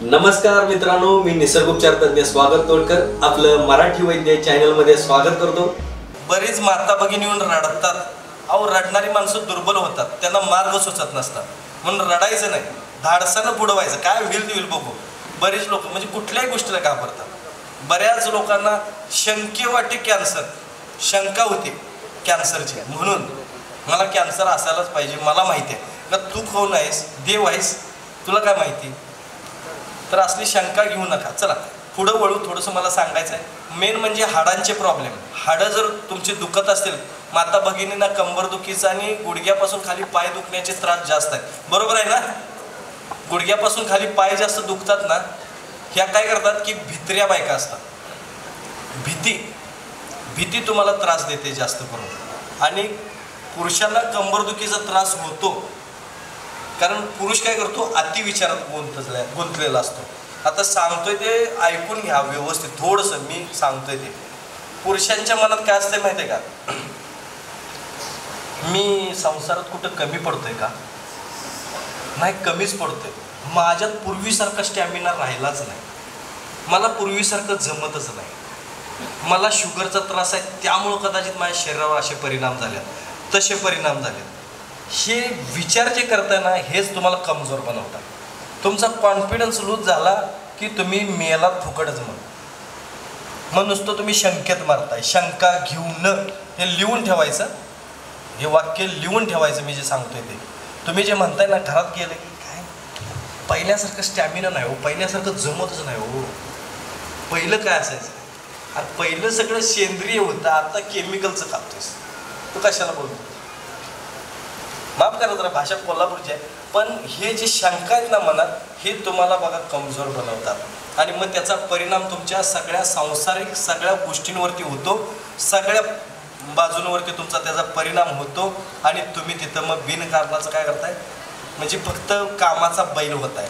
नमस्कार मित्रांनो, मी निसर्गोपचार तज्ञ स्वागत तोडकर आपलं मराठी वैद्य चॅनल मध्ये स्वागत करतो। बरीच माता भगिनी येऊन रडतात। अहो, रडणारी माणसं दुर्बल होतात, त्यांना मार्ग सुचत नसतात, म्हणून रडायचं नाही, धाडसानं पुढं व्हायचं। काय होईल ते होईल बघू। बरेच लोक म्हणजे कुठल्याही गोष्टीला घाबरतात। बऱ्याच लोकांना शंके वाटे कॅन्सर, शंका होती कॅन्सरची, म्हणून मला कॅन्सर असायलाच पाहिजे। मला माहिती आहे का तू कोण आहेस, देव आहेस, तुला काय माहिती। तर असली शंका घेऊ नका। चला पुढं वळू। थोडंसं मला सांगायचं आहे मेन म्हणजे हाडांचे प्रॉब्लेम। हाडं जर तुमचे दुखत असतील, माता भगिनींना कंबरदुखीचा आणि गुडघ्यापासून खाली पाय दुखण्याचे त्रास जास्त आहे, बरोबर आहे ना। गुडघ्यापासून खाली पाय जास्त दुखतात ना, ह्या काय करतात की भित्र्या बायका असतात। भीती तुम्हाला त्रास देते जास्त करून। आणि पुरुषांना कंबरदुखीचा त्रास होतो कारण पुरुष काय करतो, अतिविचारात गुंतलेला असतो। आता सांगतोय ते ऐकून घ्या व्यवस्थित, थोडंसं मी सांगतोय ते। पुरुषांच्या मनात काय असतंय माहिती आहे का, मी संसारात कुठं कमी पडतोय का, नाही कमीच पडतोय, माझ्यात पूर्वीसारखा स्टॅमिना राहिलाच नाही, मला पूर्वीसारखं जमतच नाही, मला शुगरचा त्रास आहे त्यामुळं कदाचित माझ्या शरीरावर असे परिणाम झालेत, तसे परिणाम झालेत। हे विचार जे करताय ना, हेच तुम्हाला कमजोर बनवतात। तुमचा कॉन्फिडन्स लूज झाला की तुम्ही मेलात फुकटच मग नुसतं तुम्ही शंकेत मारताय। शंका घेऊन हे लिहून ठेवायचं, हे वाक्य लिहून ठेवायचं। मी जे सांगतोय ते तुम्ही जे म्हणताय ना, घरात गेलं की काय पहिल्यासारखं स्टॅमिना नाही हो, पहिल्यासारखं जमतच नाही हो। पहिलं काय असायचं, आणि पहिलं सगळं सेंद्रिय होतं, आता केमिकलचं खातोयस तू, कशाला बोलतो। माफ करा जरा भाषा कोल्हापूरची आहे, पण हे जे शंका आहेत ना मनात, हे तुम्हाला बघा कमजोर बनवतात। आणि मग त्याचा परिणाम तुमच्या सगळ्या सांसारिक सगळ्या गोष्टींवरती होतो, सगळ्या बाजूंवरती तुमचा त्याचा परिणाम होतो। आणि तुम्ही तिथं मग बिनकारणाचं काय करताय, म्हणजे फक्त कामाचा बैल होताय।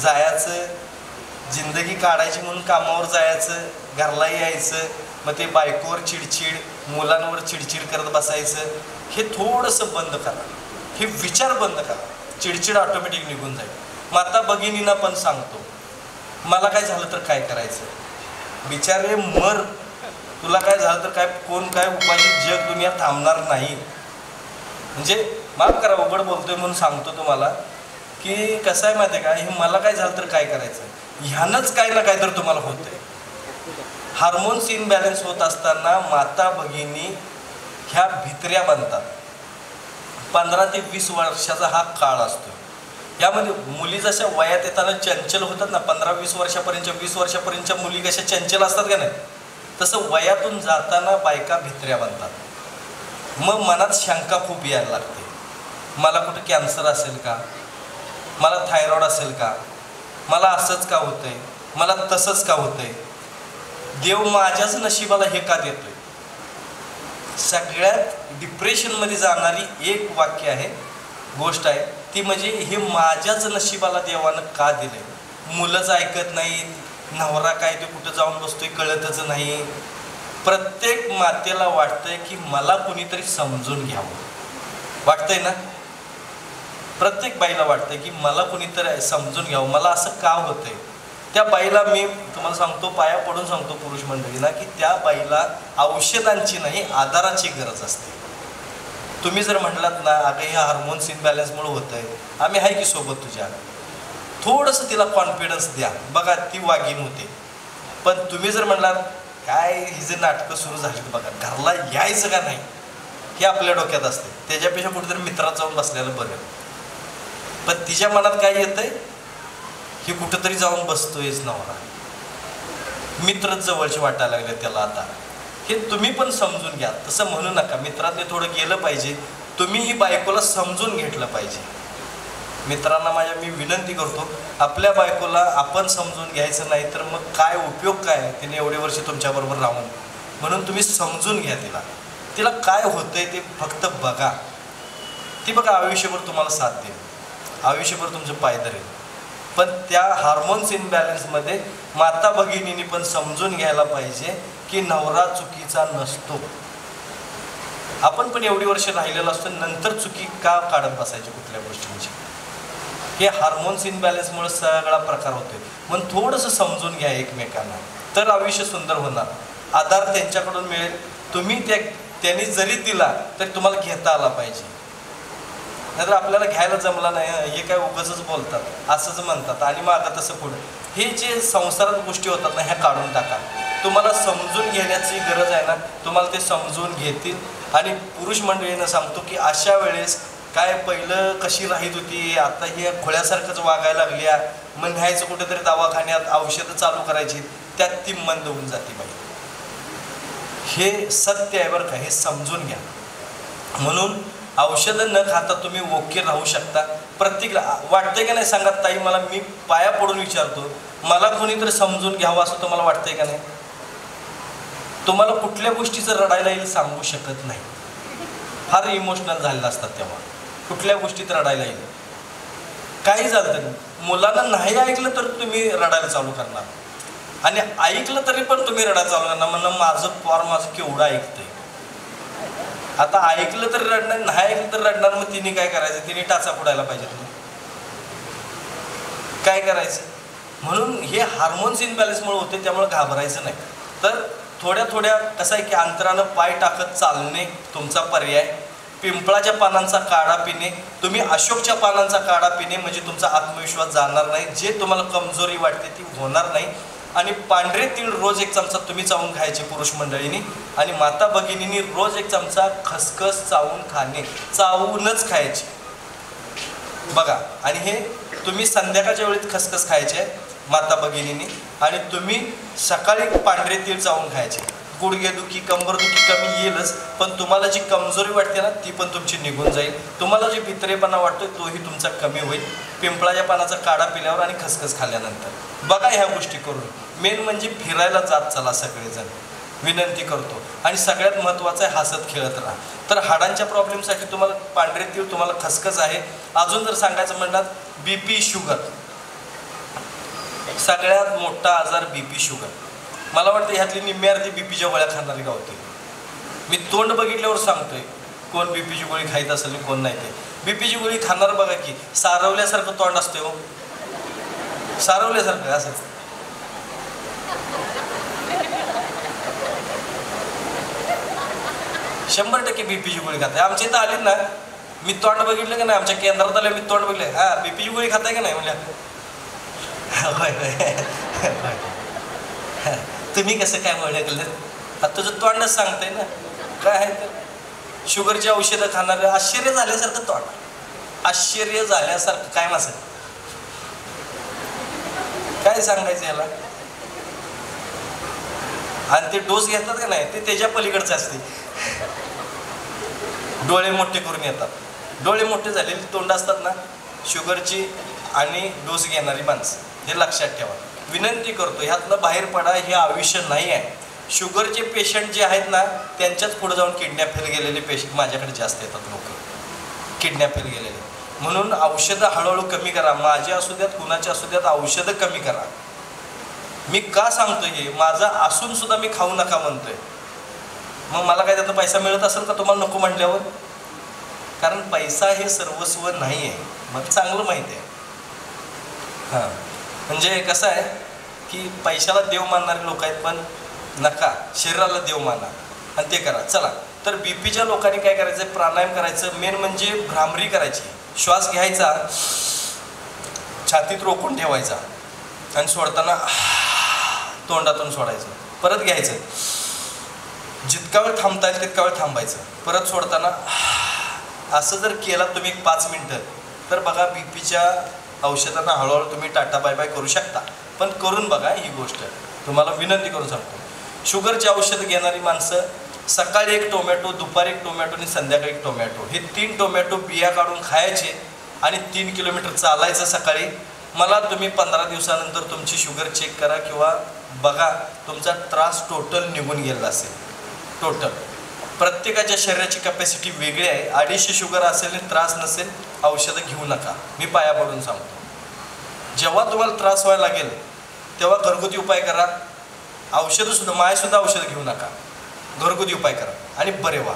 जायचं, जिंदगी काढायची म्हणून कामावर जायचं, घरला यायचं, मग ते बायकोवर चिडचिड, मुलांवर चिडचिड करत बसायचं। हे थोडंसं बंद करा, हे विचार बंद करा, चिडचिड ऑटोमॅटिक निघून जाईल। माता भगिनींना पण सांगतो, मला काय झालं तर काय करायचं, बिचारे मर, तुला काय झालं तर काय, कोण काय उपाशी, जग दुनिया थांबणार नाही। म्हणजे माफ करा उघड बोलतोय म्हणून सांगतो तुम्हाला की कसं आहे माहिती आहे का, हे मला काय झालं तर काय करायचं, ह्यानंच काय ना काय तर तुम्हाला होतंय। हार्मोन्स इनबॅलन्स होत असताना माता भगिनी ह्या भित्र्या बनतात। 15 ते 20 वर्षाचा हा काळ असतो। यामध्ये मुली जशा वयात येताना चंचल होतात ना, 15-20 वर्षापर्यंतच्या 20 वर्षापर्यंतच्या मुली कशा चंचल असतात का नाही, तसं वयातून जाताना बायका भित्र्या बनतात। मग मनात शंका खूप यायला लागते, मला कुठं कॅन्सर असेल का, मला थायरॉइड असेल का, मला असंच का होतंय, मला तसंच का होतंय, देव माझ्याच नशिबाला हे का देतोय। सगळ्यात डिप्रेशनमध्ये जाणारी एक वाक्य आहे, गोष्ट आहे ती म्हणजे हे माझ्याच नशिबाला देवानं का दिलंय। मुलंच ऐकत नाहीत, नवरा काय ते कुठं जाऊन बसतोय कळतच नाही। प्रत्येक मातेला वाटतंय की मला कुणीतरी समजून घ्यावं, वाटतंय ना, प्रत्येक बाईला वाटतंय की मला कुणीतरी समजून घ्यावं, मला असं का होतंय। त्या बाईला मी तुम्हाला सांगतो, पाया पडून सांगतो पुरुष मंडळीला, की त्या बाईला औषधांची नाही आधाराची गरज असते। तुम्ही जर म्हटलात ना, अगं ह्या हार्मोन्स इनबॅलन्समुळे होतंय, आम्ही आहे की सोबत तुझ्या, थोडंसं तिला कॉन्फिडन्स द्या, बघा ती वागीन होते। पण तुम्ही जर म्हटलात काय हिचं नाटकं सुरू झाली बघा, घरला यायचं का नाही, हे आपल्या डोक्यात असते, त्याच्यापेक्षा कुठेतरी मित्रात जाऊन बसलेलं बरं। पण तिच्या मनात काय येतंय, हे कुठंतरी जाऊन बसतोयच नवरा, मित्रच जवळचे वाटायला लागले त्याला आता। हे तुम्ही पण समजून घ्या, तसं म्हणू नका, मित्रातले थोडं गेलं पाहिजे, तुम्हीही बायकोला समजून घेतलं पाहिजे। मित्रांना माझ्या मी विनंती करतो, आपल्या बायकोला आपण समजून घ्यायचं नाही तर मग काय उपयोग काय, तिने एवढे वर्ष तुमच्याबरोबर राहून। म्हणून तुम्ही समजून घ्या तिला, तिला काय होतंय ते फक्त बघा, ती बघा आयुष्यभर तुम्हाला साथ देईल, आयुष्यभर तुमचं पाय धरेल। पण त्या हार्मोन्स इनबॅलन्समध्ये माता भगिनींनी पण समजून घ्यायला पाहिजे की नवरा चुकीचा नसतो। आपण पण एवढी वर्ष राहिलेलं असतं, नंतर चुकी का काढत बसायची कुठल्या गोष्टींची। हे हार्मोन्स इनबॅलन्समुळे सगळा प्रकार होतोय. म्हणून थोडंसं समजून घ्या एकमेकांना, तर आयुष्य सुंदर होणार. आधार त्यांच्याकडून मिळेल. तुम्ही त्यांनी जरी दिला तरी तुम्हाला घेता आला पाहिजे. नाहीतर आपल्याला घ्यायला जमला नाही, हे काय उगाचच बोलतात असंच म्हणतात आणि मागं तसं पुढं. हे जे संसारात गोष्टी होतात ना, ह्या काढून टाका. तुम्हाला समजून घेण्याची गरज आहे ना, तुम्हाला ते समजून घेतील. आणि पुरुष मंडळींना सांगतो की अशा वेळेस काय पहिलं कशी राहीत होती, आता हे खोळ्यासारखंच वागायला लागल्या, मग न्यायचं कुठेतरी दवाखान्यात औषधं चालू करायची, त्यात ती मंद होऊन जाते बाई. हे सत्य आहे बरं का, हे समजून घ्या. म्हणून औषधं न खाता तुम्ही ओके राहू शकता. प्रत्येकला वाटतंय का नाही सांगा ताई, मला मी पाया पडून विचारतो, मला कोणीतरी समजून घ्यावं असं तुम्हाला वाटतंय का नाही? तुम्हाला कुठल्या गोष्टीचं रडायला येईल सांगू शकत नाही. फार इमोशनल झालेलं असतात तेव्हा, कुठल्या गोष्टीत रडायला येईल. काही झालं तरी मुलांना नाही ऐकलं तर तुम्ही रडायला चालू करणार, आणि ऐकलं तरी पण तुम्ही रडायला चालू करणार. म्हणून माझं पोर माझं केवढं ऐकतंय. आता ऐकलं तरी रडणार, नाही ऐकलं तर रडणार. मग तिने काय करायचं? तिने टाचा फोडायला पाहिजे. तुम्ही काय करायचं? म्हणून हे हार्मोन्स इनबॅलन्समुळे होते, त्यामुळे घाबरायचं नाही. तर थोड्या थोड्या कसं आहे की अंतरानं पाय टाकत चालणे तुमचा पर्याय. पिंपळाच्या पानांचा काढा पिणे, तुम्ही अशोकच्या पानांचा काढा पिणे, म्हणजे तुमचा आत्मविश्वास जाणार नाही. जे तुम्हाला कमजोरी वाटते ती होणार नाही. आणि पांढरे तीळ रोज 1 चमचा तुम्ही चावून खायचे पुरुष मंडळींनी, आणि माता भगिनींनी रोज 1 चमचा खसखस चावून खाणे, चावूनच खायची बघा. आणि हे तुम्ही संध्याकाळच्या वेळेत खसखस खायचे माता भगिनींनी, आणि तुम्ही सकाळी पांढरे तीळ चावून खायचे. गुडघेदुखी कंबरदुखी कमी येईलच, पण तुम्हाला जी कमजोरी वाटते ना ती पण तुमची निघून जाईल. तुम्हाला जी भित्रेपणा वाटतोय तोही तुमचा कमी होईल पिंपळाच्या पानाचा काढा पिल्यावर आणि खसखस खाल्ल्यानंतर. बघा ह्या गोष्टी करून. मेन म्हणजे फिरायला जात चला सगळेजण, विनंती करतो. आणि सगळ्यात महत्त्वाचं आहे हसत खेळत राहा. तर हाडांच्या प्रॉब्लेमसाठी तुम्हाला पांढरे तीळ, तुम्हाला खसखस आहे. अजून जर सांगायचं म्हणतात BP शुगर, सगळ्यात मोठा आजार BP शुगर. मला वाटतं ह्यातली निम्मी अर्धी BPच्या गोळ्या खाणारी गावते. मी तोंड बघितल्यावर सांगतोय कोण BPची गोळी खायत असेल कोण नाही. ते BPची गोळी खाणार बघा की सारवल्यासारखं तोंड असते हो, सारवल्यासारखं असं. शंभर टक्के BPची गोळी खाताय. आमच्या इथं आली ना, मी तोंड बघितलं का नाही, आमच्या केंद्रात आलं, मी तोंड बघितलं, हा BPची गोळी खाताय का नाही म्हणल्या. होय होय, तुम्ही कसं काय ओळखलं? आता तुझं तोंडच सांगतंय ना. काय आहे तर शुगरची औषधं खाणारं आश्चर्य झाल्यासारखं तोंड, आश्चर्य झाल्यासारखं. काय मासं काय सांगायचं याला? आणि ते डोस घेतात का नाही ते त्याच्या पलीकडचं असते. डोळे मोठे करून येतात. डोळे मोठे झालेली तोंड असतात ना शुगरची आणि डोस घेणारी माणसं, हे लक्षात ठेवा. विनंती करतो ह्यातनं बाहेर पडा. हे आयुष्य नाही आहे. शुगरचे पेशंट जे आहेत ना त्यांच्याच पुढे जाऊन किडन्या फेल गेलेले पेशंट माझ्याकडे जास्त येतात. लोक किडन्या फेल गेलेले. म्हणून औषधं हळूहळू कमी करा. माझे असू द्यात कुणाचे असू द्यात, औषधं कमी करा. मी का सांगतोय हे? माझं असून सुद्धा मी खाऊ नका म्हणतोय. मग मला काय त्यातनं पैसा मिळत असेल का तुम्हाला नको म्हटल्यावर? कारण पैसा हे सर्वस्व नाही आहे, मला चांगलं माहिती आहे. हां, म्हणजे कसं आहे की पैशाला देव मानणारे लोक आहेत, पण नका, शरीराला देव माना आणि ते करा. चला, तर BPच्या लोकांनी काय करायचं? प्राणायाम करायचं. मेन म्हणजे भ्रामरी करायची. श्वास घ्यायचा, छातीत रोखून ठेवायचा आणि सोडताना तोंडातून सोडायचं. परत घ्यायचं, जितका वेळ थांबता येईल तितका वेळ थांबायचं. परत सोडताना असं जर केला तुम्ही 5 मिनटं तर बघा BPच्या औषधांना हळूहळू तुम्ही टाटा बाय बाय करू शकता. पण करून बघा ही गोष्ट, तुम्हाला विनंती करून सांगतो. शुगरची औषधं घेणारी माणसं सकाळी 1 टोमॅटो, दुपारी 1 टोमॅटो आणि संध्याकाळी 1 टोमॅटो, हे 3 टोमॅटो बिया काढून खायचे आणि 3 किलोमीटर चालायचं सकाळी. मला तुम्ही 15 दिवसानंतर तुमची शुगर चेक करा किंवा बघा, तुमचा त्रास टोटल निघून गेला असेल. टोटल प्रत्येकाच्या शरीराची कॅपॅसिटी वेगळी आहे. 250 शुगर असेल, त्रास नसेल, औषधं घेऊ नका. मी पाया पडून सांगतो. जेव्हा तुम्हाला त्रास व्हायला लागेल तेव्हा घरगुती उपाय करा. औषधंसुद्धा, मायसुद्धा औषधं घेऊ नका, घरगुती उपाय करा आणि बरे व्हा.